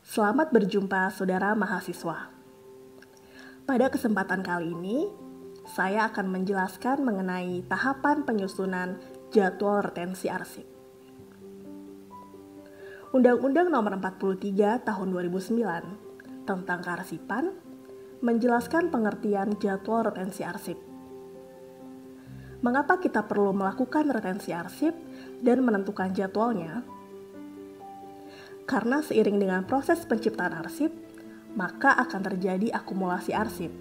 Selamat berjumpa saudara mahasiswa. Pada kesempatan kali ini, saya akan menjelaskan mengenai tahapan penyusunan jadwal retensi arsip. Undang-Undang Nomor 43 Tahun 2009 tentang kearsipan menjelaskan pengertian jadwal retensi arsip. Mengapa kita perlu melakukan retensi arsip dan menentukan jadwalnya? Karena seiring dengan proses penciptaan arsip, maka akan terjadi akumulasi arsip.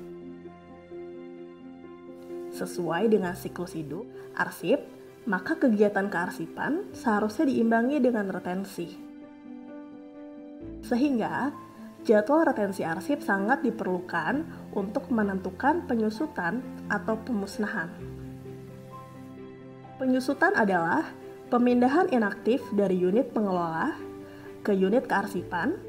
Sesuai dengan siklus hidup arsip, maka kegiatan kearsipan seharusnya diimbangi dengan retensi. Sehingga, jadwal retensi arsip sangat diperlukan untuk menentukan penyusutan atau pemusnahan. Penyusutan adalah pemindahan inaktif dari unit pengelola ke unit kearsipan,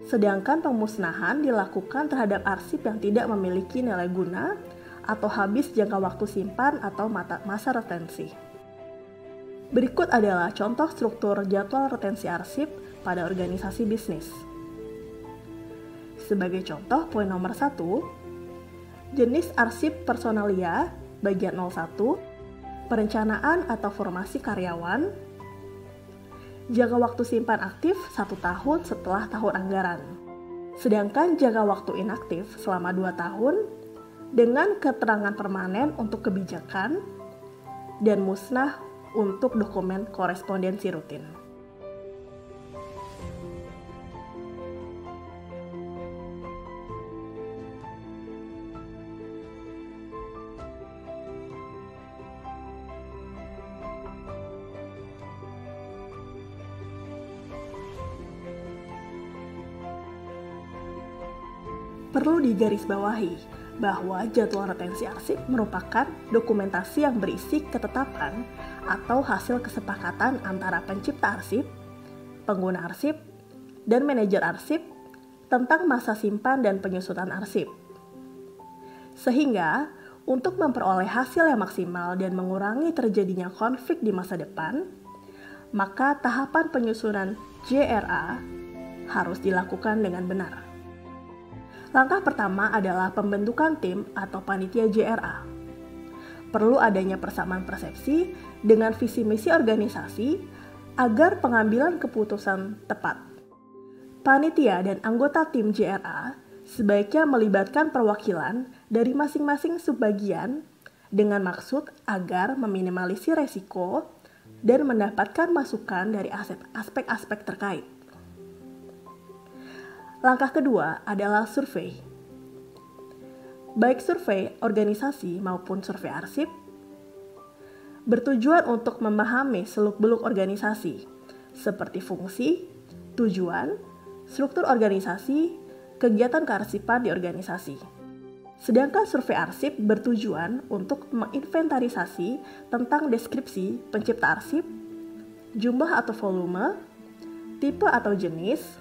sedangkan pemusnahan dilakukan terhadap arsip yang tidak memiliki nilai guna atau habis jangka waktu simpan atau masa retensi. Berikut adalah contoh struktur jadwal retensi arsip pada organisasi bisnis. Sebagai contoh, poin nomor 1, jenis arsip personalia bagian 01, perencanaan atau formasi karyawan, jangka waktu simpan aktif 1 tahun setelah tahun anggaran. Sedangkan jangka waktu inaktif selama 2 tahun dengan keterangan permanen untuk kebijakan dan musnah untuk dokumen korespondensi rutin. Perlu digarisbawahi bahwa jadwal retensi arsip merupakan dokumentasi yang berisi ketetapan atau hasil kesepakatan antara pencipta arsip, pengguna arsip, dan manajer arsip tentang masa simpan dan penyusutan arsip. Sehingga, untuk memperoleh hasil yang maksimal dan mengurangi terjadinya konflik di masa depan, maka tahapan penyusunan JRA harus dilakukan dengan benar. Langkah pertama adalah pembentukan tim atau panitia JRA. Perlu adanya persamaan persepsi dengan visi misi organisasi agar pengambilan keputusan tepat. Panitia dan anggota tim JRA sebaiknya melibatkan perwakilan dari masing-masing subbagian dengan maksud agar meminimalisir resiko dan mendapatkan masukan dari aspek-aspek terkait. Langkah kedua adalah survei. Baik survei organisasi maupun survei arsip bertujuan untuk memahami seluk-beluk organisasi seperti fungsi, tujuan, struktur organisasi, kegiatan kearsipan di organisasi. Sedangkan survei arsip bertujuan untuk menginventarisasi tentang deskripsi pencipta arsip, jumlah atau volume, tipe atau jenis,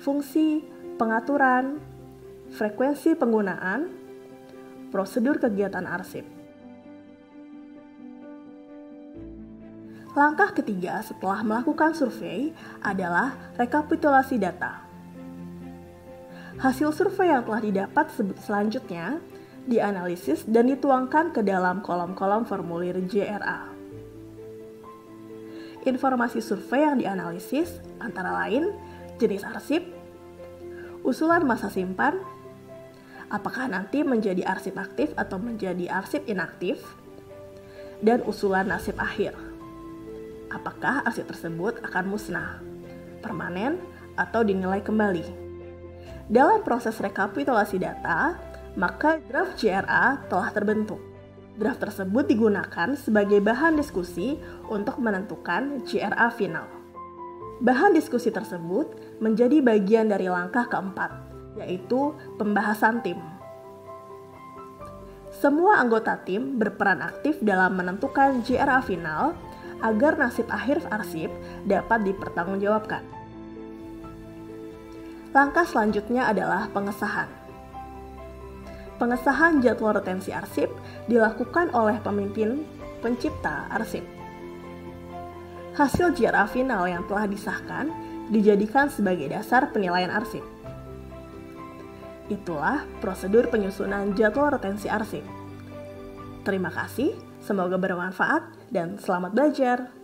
fungsi, pengaturan, frekuensi penggunaan, prosedur kegiatan arsip. Langkah ketiga setelah melakukan survei adalah rekapitulasi data. Hasil survei yang telah didapat selanjutnya dianalisis dan dituangkan ke dalam kolom-kolom formulir JRA. Informasi survei yang dianalisis antara lain jenis arsip, usulan masa simpan, apakah nanti menjadi arsip aktif atau menjadi arsip inaktif, dan usulan nasib akhir. Apakah arsip tersebut akan musnah, permanen, atau dinilai kembali. Dalam proses rekapitulasi data, maka draft JRA telah terbentuk. Draft tersebut digunakan sebagai bahan diskusi untuk menentukan JRA final. Bahan diskusi tersebut menjadi bagian dari langkah keempat, yaitu pembahasan tim. Semua anggota tim berperan aktif dalam menentukan JRA final agar nasib akhir arsip dapat dipertanggungjawabkan. Langkah selanjutnya adalah pengesahan. Pengesahan jadwal retensi arsip dilakukan oleh pemimpin pencipta arsip. Hasil JRA final yang telah disahkan dijadikan sebagai dasar penilaian arsip. Itulah prosedur penyusunan jadwal retensi arsip. Terima kasih, semoga bermanfaat dan selamat belajar.